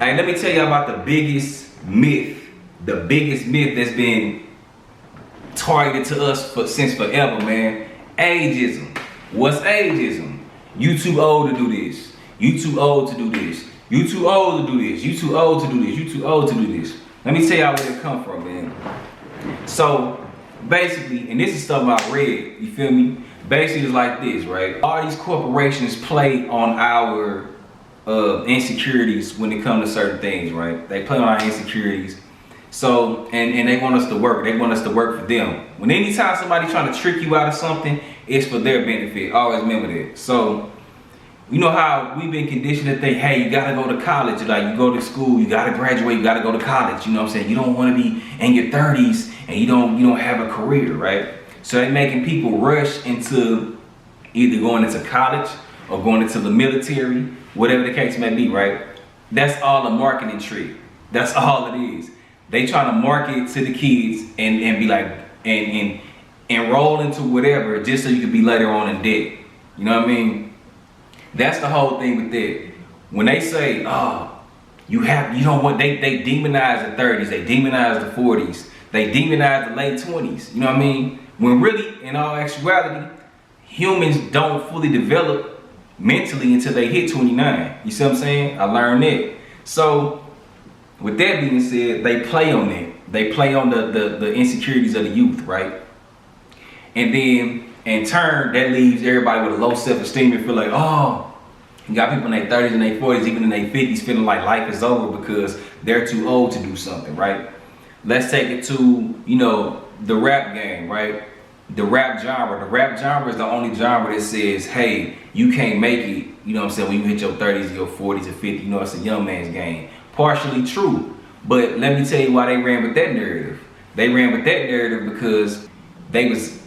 Hey, let me tell you about the biggest myth that's been targeted to us since forever, man. Ageism. What's ageism? You too old to do this. You too old to do this. You too old to do this. You too old to do this. You too old to do this. Let me tell y'all where it come from, man. So basically, and this is stuff I read, you feel me? Basically, it's like this, right? All these corporations play on our insecurities when it comes to certain things, right? They play on our insecurities. So, and they want us to work. They want us to work for them. When anytime somebody trying to trick you out of something, it's for their benefit. Always remember that. So, you know how we've been conditioned to think, hey, you gotta go to college. Like, you go to school, you gotta graduate, you gotta go to college. You know what I'm saying? You don't want to be in your 30s and you don't have a career, right? So they're making people rush into either going into college or going into the military, whatever the case may be, right? That's all a marketing trick. That's all it is. They trying to market to the kids and be like, and enroll into whatever just so you can be later on in debt. You know what I mean? That's the whole thing with that. When they say, oh, you know what, they demonize the 30s, they demonize the 40s, they demonize the late 20s, you know what I mean? When really, in all actuality, humans don't fully develop mentally until they hit 29. You see what I'm saying? I learned that. So, with that being said, they play on that. They play on the insecurities of the youth, right? And then, in turn, that leaves everybody with a low self-esteem and feel like, oh, you got people in their 30s and their 40s, even in their 50s, feeling like life is over because they're too old to do something, right? Let's take it to, you know, the rap game, right? The rap genre. The rap genre is the only genre that says, hey, you can't make it, you know what I'm saying, when you hit your 30s, your 40s, or 50s, you know, it's a young man's game. Partially true, but let me tell you why they ran with that narrative. They ran with that narrative because they was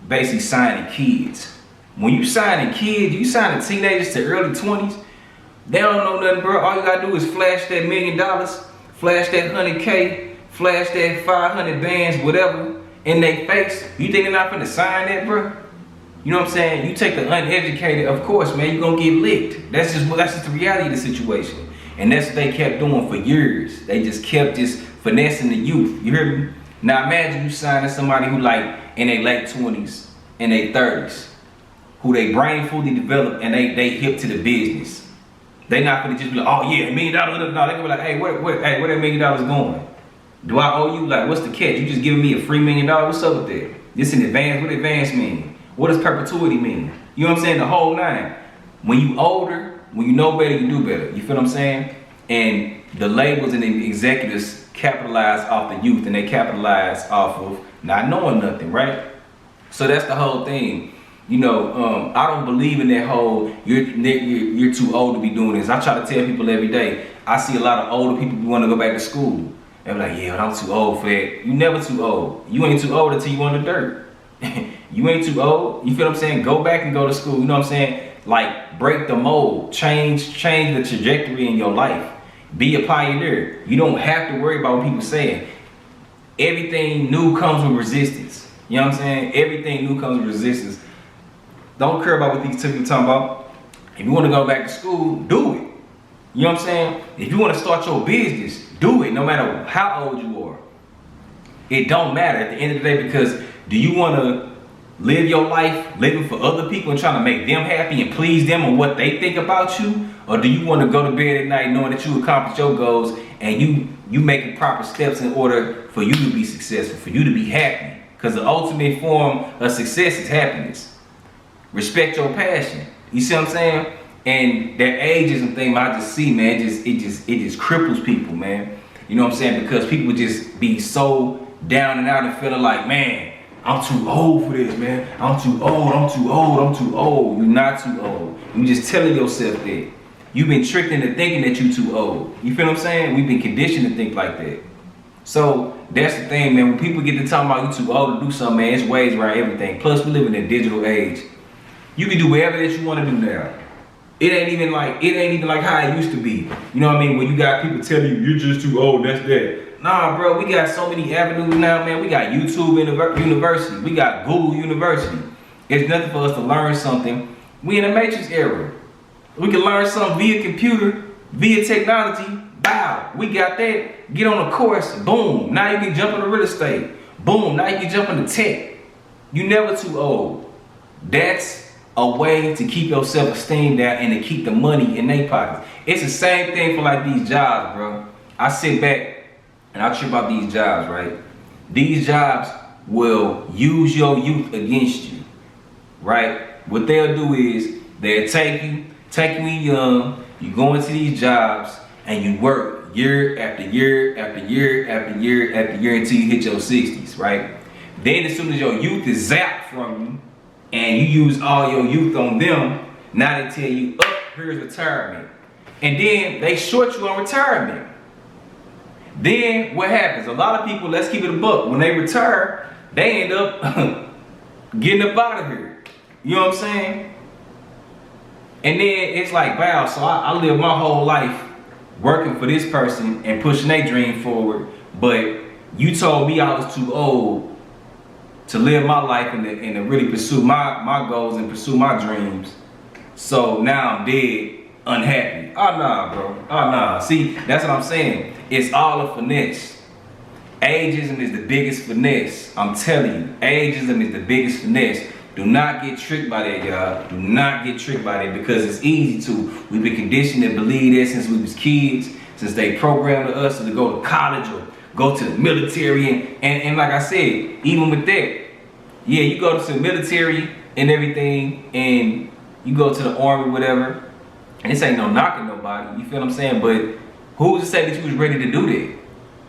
basically signing kids. When you signing kids, you signing teenagers to early 20s, they don't know nothing, bro. All you gotta do is flash that $1 million, flash that 100K, flash that 500 bands, whatever, in their face. You think they're not gonna sign that, bro? You know what I'm saying? You take the uneducated, of course, man, you're gonna get licked. That's just the reality of the situation. And that's what they kept doing for years. They just kept finessing the youth. You hear me? Now imagine you signing somebody who like in their late 20s, in their 30s, who they brain fully developed and they hip to the business. They not gonna just be like, oh yeah, $1 million. No, they gonna be like, hey, where that $1 million going? Do I owe you? Like, what's the catch? You just giving me a free $1 million? What's up with that? This in advance. What advance mean? What does perpetuity mean? You know what I'm saying? The whole nine. When you older, when you know better, you do better. You feel what I'm saying? And the labels and the executives capitalize off the youth, and they capitalize off of not knowing nothing, right? So that's the whole thing. You know, I don't believe in that whole you're too old to be doing this. I try to tell people every day. I see a lot of older people who want to go back to school. They're like, yeah, but I'm too old for that. You never too old. You ain't too old until you on the dirt. You ain't too old. You feel what I'm saying? Go back and go to school. You know what I'm saying? Like, break the mold. Change the trajectory in your life. Be a pioneer. You don't have to worry about what people saying. Everything new comes with resistance. You know what I'm saying? Everything new comes with resistance. Don't care about what these two people talking about. If you want to go back to school, do it. You know what I'm saying? If you want to start your business, do it, no matter how old you are. It don't matter at the end of the day, because do you want to live your life living for other people and trying to make them happy and please them on what they think about you? Or do you want to go to bed at night knowing that you accomplished your goals and you making proper steps in order for you to be successful, for you to be happy? Because the ultimate form of success is happiness. Respect your passion. You see what I'm saying? And that ageism thing, I just see, man, it just cripples people, man. You know what I'm saying? Because people just be so down and out and feeling like, man, I'm too old for this, man. I'm too old, I'm too old, I'm too old. You're not too old. You're just telling yourself that. You've been tricked into thinking that you're too old. You feel what I'm saying? We've been conditioned to think like that. So that's the thing, man. When people get to talking about you too old to do something, man, it's ways around everything. Plus, we live in a digital age. You can do whatever that you want to do now. It ain't even like how it used to be. You know what I mean? When you got people telling you you're just too old, that's that. Nah, bro, we got so many avenues now, man. We got YouTube University. We got Google University. It's nothing for us to learn something. We in the Matrix era. We can learn something via computer, via technology, Bow, we got that. Get on a course, boom. Now you can jump into real estate. Boom, now you can jump into tech. You never too old. That's a way to keep your self-esteem down and to keep the money in their pockets. It's the same thing for like these jobs, bro. I sit back and I trip out these jobs, right? These jobs will use your youth against you, right? What they'll do is they'll take you when you're young, you go into these jobs and you work year after year after year after year after year until you hit your 60s, right? Then as soon as your youth is zapped from you and you use all your youth on them, now they tell you, oh, here's retirement. And then they short you on retirement. Then what happens? A lot of people, let's keep it a buck, when they retire, they end up getting up out of here. You know what I'm saying? And then it's like, wow, so I lived my whole life working for this person and pushing their dream forward, but you told me I was too old to live my life and to really pursue my goals and pursue my dreams. So now I'm dead, unhappy. Oh nah, bro. Oh nah. See, that's what I'm saying. It's all a finesse. Ageism is the biggest finesse. I'm telling you, ageism is the biggest finesse. Do not get tricked by that, y'all. Do not get tricked by that, because it's easy to. We've been conditioned to believe that since we was kids, since they programmed us to go to college or go to the military. And like I said, even with that, yeah, you go to the military and everything, and you go to the army, whatever, and this ain't no knocking nobody, you feel what I'm saying? But who's to say that you was ready to do that?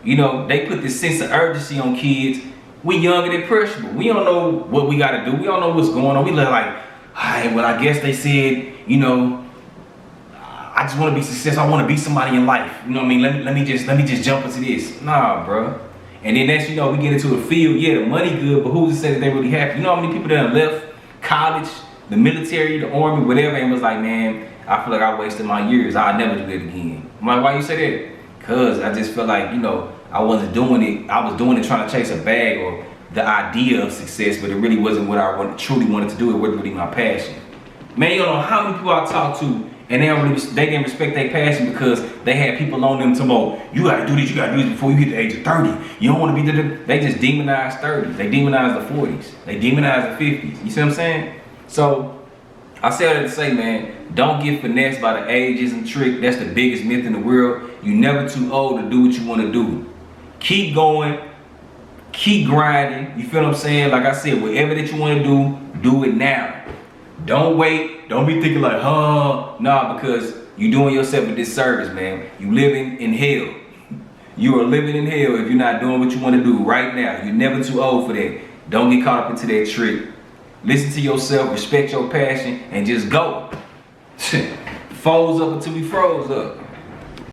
You know, they put this sense of urgency on kids. We young and impressionable. We don't know what we gotta do. We don't know what's going on. We look like, all right, well, I guess they said, you know, I just want to be successful. I want to be somebody in life. You know what I mean? Let me just jump into this. Nah, bro. And then next, you know, we get into a field. Yeah, the money good, but who's to say that they really happy? You know how many people that have left college, the military, the army, whatever, and was like, man, I feel like I wasted my years. I'll never do that again. I'm like, why you say that? Cause I just felt like, you know, I wasn't doing it. I was doing it trying to chase a bag or the idea of success, but it really wasn't what I truly wanted to do. It wasn't really my passion. Man, you don't know how many people I talk to, and they didn't respect their passion because they had people on them tomorrow. You gotta do this. You gotta do this before you hit the age of 30. You don't want to be the. They just demonize 30s. They demonize the 40s. They demonize the 50s. You see what I'm saying? So I say that to say, man, don't get finessed by the ageism trick. That's the biggest myth in the world. You're never too old to do what you want to do. Keep going, keep grinding. You feel what I'm saying? Like I said, whatever that you want to do it now. Don't wait. Don't be thinking like, nah, because you're doing yourself a disservice, man. You living in hell. You are living in hell if you're not doing what you want to do right now. You're never too old for that. Don't get caught up into that trick. Listen to yourself, respect your passion, and just go. Fold up until we froze up.